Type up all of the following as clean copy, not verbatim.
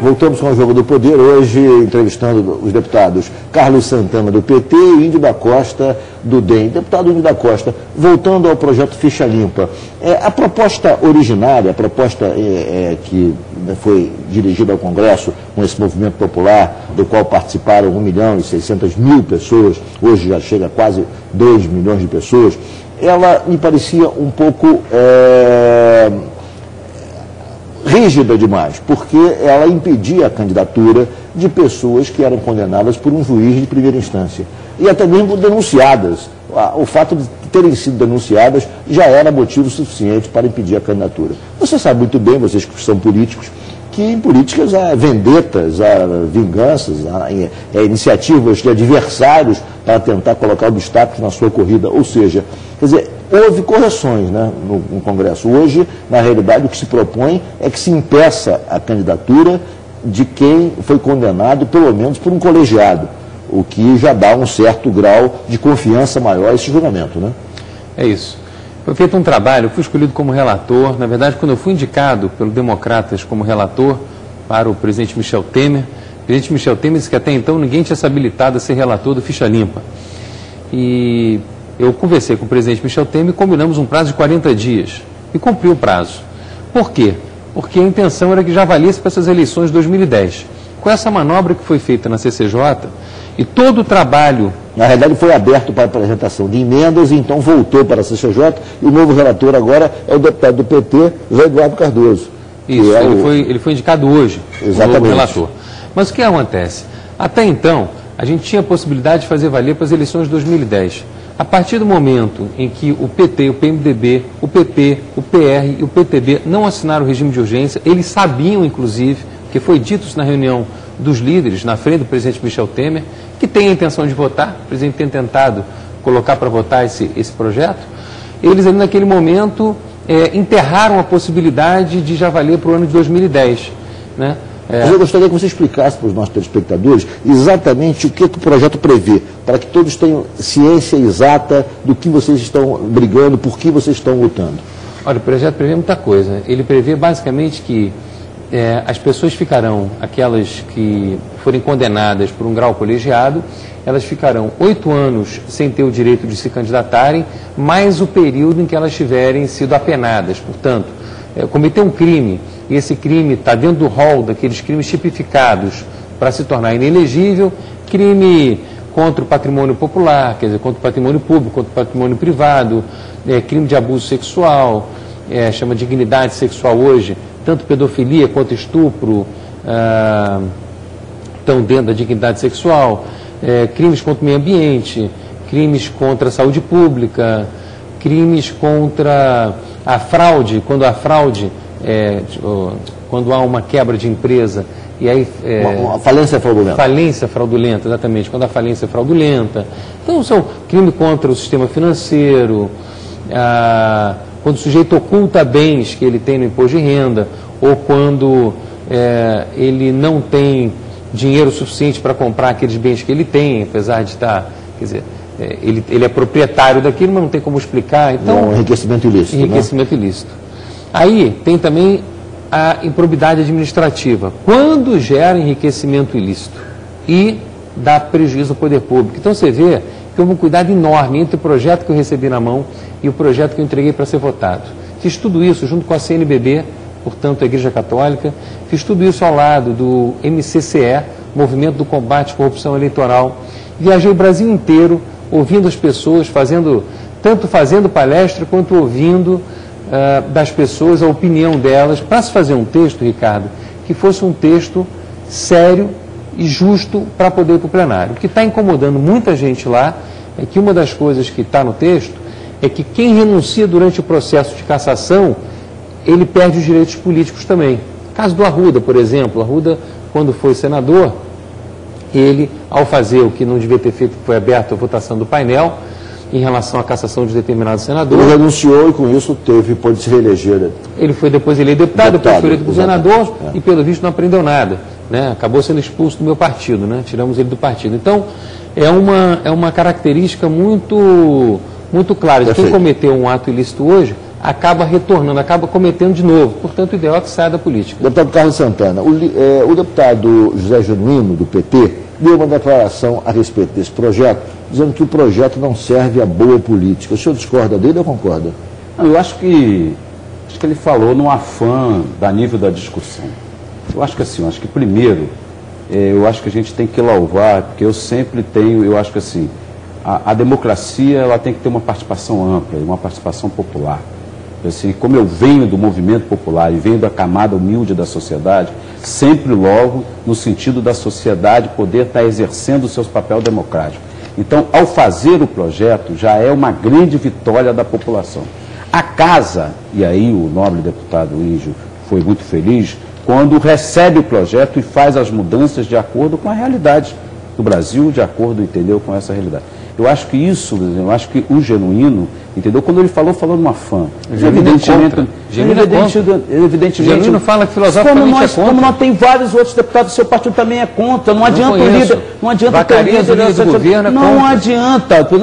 voltamos com o Jogo do Poder, hoje entrevistando os deputados Carlos Santana, do PT, e Índio da Costa, do DEM. Deputado Índio da Costa, voltando ao projeto Ficha Limpa, a proposta originária, a proposta que foi dirigida ao Congresso com esse movimento popular, do qual participaram 1.600.000 pessoas, hoje já chega a quase 2 milhões de pessoas, ela me parecia um pouco rígida demais, porque ela impedia a candidatura de pessoas que eram condenadas por um juiz de primeira instância. E até mesmo denunciadas. O fato de terem sido denunciadas já era motivo suficiente para impedir a candidatura. Você sabe muito bem, vocês que são políticos, que em políticas há vendetas, há vinganças, há iniciativas de adversários para tentar colocar obstáculos na sua corrida. Ou seja, quer dizer, houve correções, né, no Congresso. Hoje, na realidade, o que se propõe é que se impeça a candidatura de quem foi condenado, pelo menos por um colegiado, o que já dá um certo grau de confiança maior a esse julgamento, né? É isso. Foi feito um trabalho, eu fui escolhido como relator. Na verdade, quando eu fui indicado pelo Democratas como relator para o presidente Michel Temer, o presidente Michel Temer disse que até então ninguém tinha se habilitado a ser relator do Ficha Limpa. E eu conversei com o presidente Michel Temer e combinamos um prazo de 40 dias. E cumpri o prazo. Por quê? Porque a intenção era que já valesse para essas eleições de 2010. Com essa manobra que foi feita na CCJ, e todo o trabalho... Na realidade foi aberto para a apresentação de emendas e então voltou para a CCJ, e o novo relator agora é o deputado do PT, José Eduardo Cardoso. Isso, ele foi indicado hoje, exatamente, o novo relator. Mas o que acontece? Até então, a gente tinha a possibilidade de fazer valer para as eleições de 2010. A partir do momento em que o PT, o PMDB, o PP, o PR e o PTB não assinaram o regime de urgência, eles sabiam, inclusive, que foi dito isso na reunião dos líderes, na frente do presidente Michel Temer, que tem a intenção de votar, o presidente tem tentado colocar para votar esse projeto, eles ali naquele momento enterraram a possibilidade de já valer para o ano de 2010. Né? Mas eu gostaria que você explicasse para os nossos telespectadores exatamente o que o projeto prevê, para que todos tenham ciência exata do que vocês estão brigando, por que vocês estão lutando. Olha, o projeto prevê muita coisa. Ele prevê basicamente que as pessoas ficarão, aquelas que forem condenadas por um grau colegiado, elas ficarão 8 anos sem ter o direito de se candidatarem, mais o período em que elas tiverem sido apenadas. Portanto, cometer um crime, e esse crime está dentro do rol daqueles crimes tipificados para se tornar inelegível, crime contra o patrimônio popular, quer dizer, contra o patrimônio público, contra o patrimônio privado, crime de abuso sexual, chama dignidade sexual hoje, tanto pedofilia quanto estupro estão dentro da dignidade sexual, crimes contra o meio ambiente, crimes contra a saúde pública, crimes contra a fraude, quando há uma quebra de empresa, e aí... uma falência fraudulenta. Falência fraudulenta, exatamente, quando a falência é fraudulenta. Então, são crimes contra o sistema financeiro, quando o sujeito oculta bens que ele tem no imposto de renda, ou quando ele não tem dinheiro suficiente para comprar aqueles bens que ele tem, apesar de estar, quer dizer, ele é proprietário daquilo, mas não tem como explicar. Então, enriquecimento ilícito. Enriquecimento ilícito. Aí tem também a improbidade administrativa, quando gera enriquecimento ilícito e dá prejuízo ao poder público. Então você vê que houve um cuidado enorme entre o projeto que eu recebi na mão e o projeto que eu entreguei para ser votado. Fiz tudo isso junto com a CNBB, portanto a Igreja Católica, fiz tudo isso ao lado do MCCE, Movimento do Combate à Corrupção Eleitoral. Viajei o Brasil inteiro, ouvindo as pessoas, tanto fazendo palestra quanto ouvindo das pessoas, a opinião delas, para se fazer um texto, Ricardo, que fosse um texto sério e justo para poder ir para o plenário. O que está incomodando muita gente lá é que uma das coisas que está no texto é que quem renuncia durante o processo de cassação, ele perde os direitos políticos também. Caso do Arruda, por exemplo. Arruda, quando foi senador, ele, ao fazer o que não devia ter feito, que foi aberta a votação do painel, em relação à cassação de determinados senadores. Ele renunciou e com isso pôde se reeleger. Ele foi depois eleito deputado, depois foi eleito governador e pelo visto não aprendeu nada. Né? Acabou sendo expulso do meu partido, né? Tiramos ele do partido. Então, é uma característica muito clara de quem cometeu um ato ilícito hoje, acaba retornando, acaba cometendo de novo. Portanto, o ideal é que saia da política. Deputado Carlos Santana, o deputado José Genuíno, do PT, deu uma declaração a respeito desse projeto, dizendo que o projeto não serve à boa política. O senhor discorda dele ou concorda? Não, eu acho que ele falou no afã da nível da discussão. Eu acho que assim, primeiro, eu acho que a gente tem que louvar, porque eu sempre tenho, eu acho que assim, a democracia ela tem que ter uma participação ampla, uma participação popular. Assim, como eu venho do movimento popular e venho da camada humilde da sociedade, sempre logo no sentido da sociedade poder estar exercendo o seu papel democrático. Então, ao fazer o projeto, já é uma grande vitória da população. A casa, e aí o nobre deputado Índio foi muito feliz, quando recebe o projeto e faz as mudanças de acordo com a realidade do Brasil, de acordo, entendeu, com essa realidade. Eu acho que isso, eu acho que o Genuíno, entendeu? Quando ele falou numa fã. Evidentemente. Genuíno fala que filosoficamente é contra. Como nós tem vários outros deputados do seu partido também é contra. Não adianta o líder. Não adianta ter líder do governo. Não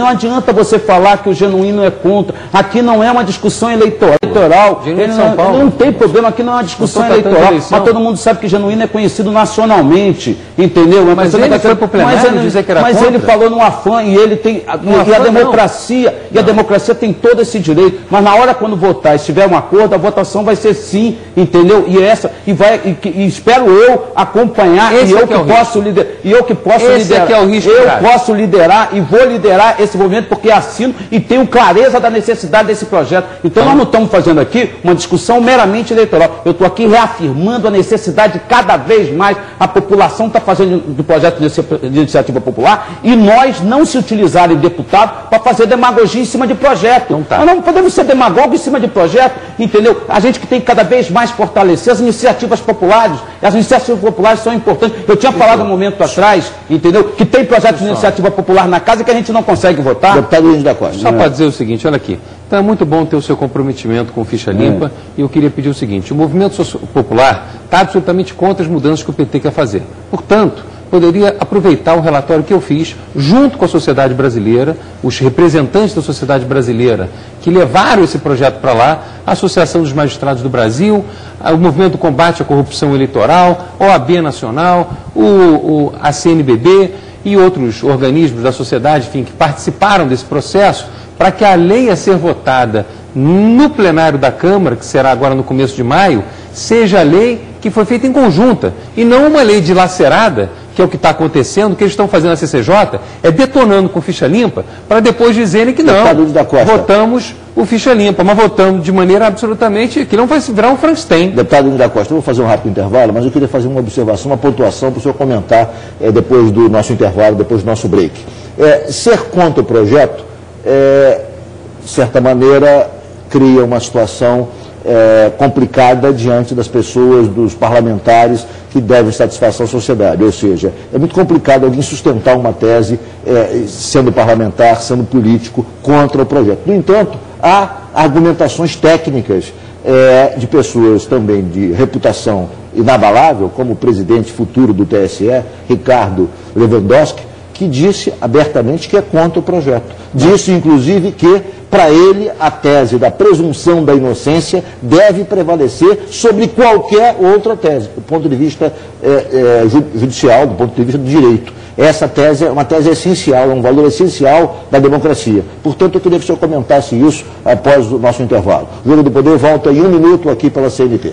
adianta você falar que o Genuíno é contra. Aqui não é uma discussão eleitoral. Ele não tem problema, aqui não é uma discussão eleitoral. Mas todo mundo sabe que Genuíno é conhecido nacionalmente. Entendeu? Mas ele foi para o plenário dizer que era contra. Mas ele falou numa fã e ele tem. E a democracia tem todo esse direito, mas na hora quando votar, se tiver um acordo, a votação vai ser sim, entendeu? E espero eu acompanhar e eu que posso liderar e vou liderar esse movimento porque assino e tenho clareza da necessidade desse projeto. Então nós não estamos fazendo aqui uma discussão meramente eleitoral. Eu estou aqui reafirmando a necessidade de cada vez mais a população está fazendo do projeto de iniciativa popular e nós não se utilizarem deputado para fazer demagogia em cima de projeto. Nós não podemos ser demagogos em cima de projeto, entendeu? A gente que tem que cada vez mais fortalecer as iniciativas populares. As iniciativas populares são importantes. Eu tinha falado um momento atrás, entendeu? Que tem projetos de iniciativa popular na casa que a gente não consegue votar. Deputado Luiz da Costa. Só para dizer o seguinte, olha aqui. Então é muito bom ter o seu comprometimento com ficha limpa e eu queria pedir o seguinte, o movimento popular está absolutamente contra as mudanças que o PT quer fazer. Portanto, poderia aproveitar o relatório que eu fiz, junto com a sociedade brasileira, os representantes da sociedade brasileira que levaram esse projeto para lá, a Associação dos Magistrados do Brasil, o Movimento do Combate à Corrupção Eleitoral, OAB Nacional, a CNBB e outros organismos da sociedade, enfim, que participaram desse processo, para que a lei a ser votada no plenário da Câmara, que será agora no começo de maio, seja a lei que foi feita em conjunta, e não uma lei dilacerada, que é o que está acontecendo, que eles estão fazendo na CCJ, é detonando com ficha limpa, para depois dizerem que não, votamos o ficha limpa, mas votamos de maneira absolutamente, que não vai virar um Frankenstein. Deputado Luiz da Costa, eu vou fazer um rápido intervalo, mas eu queria fazer uma observação, uma pontuação para o senhor comentar depois do nosso intervalo, depois do nosso break. Ser contra o projeto, de certa maneira, cria uma situação complicada diante das pessoas, dos parlamentares que devem satisfação à sociedade. Ou seja, é muito complicado alguém sustentar uma tese, sendo parlamentar, sendo político, contra o projeto. No entanto, há argumentações técnicas de pessoas também de reputação inabalável, como o presidente futuro do TSE, Ricardo Lewandowski, que disse abertamente que é contra o projeto. Disse, inclusive, que, para ele, a tese da presunção da inocência deve prevalecer sobre qualquer outra tese, do ponto de vista judicial, do ponto de vista do direito. Essa tese é uma tese essencial, é um valor essencial da democracia. Portanto, eu queria que o senhor comentasse isso após o nosso intervalo. O Jogo do Poder volta em 1 minuto aqui pela CNT.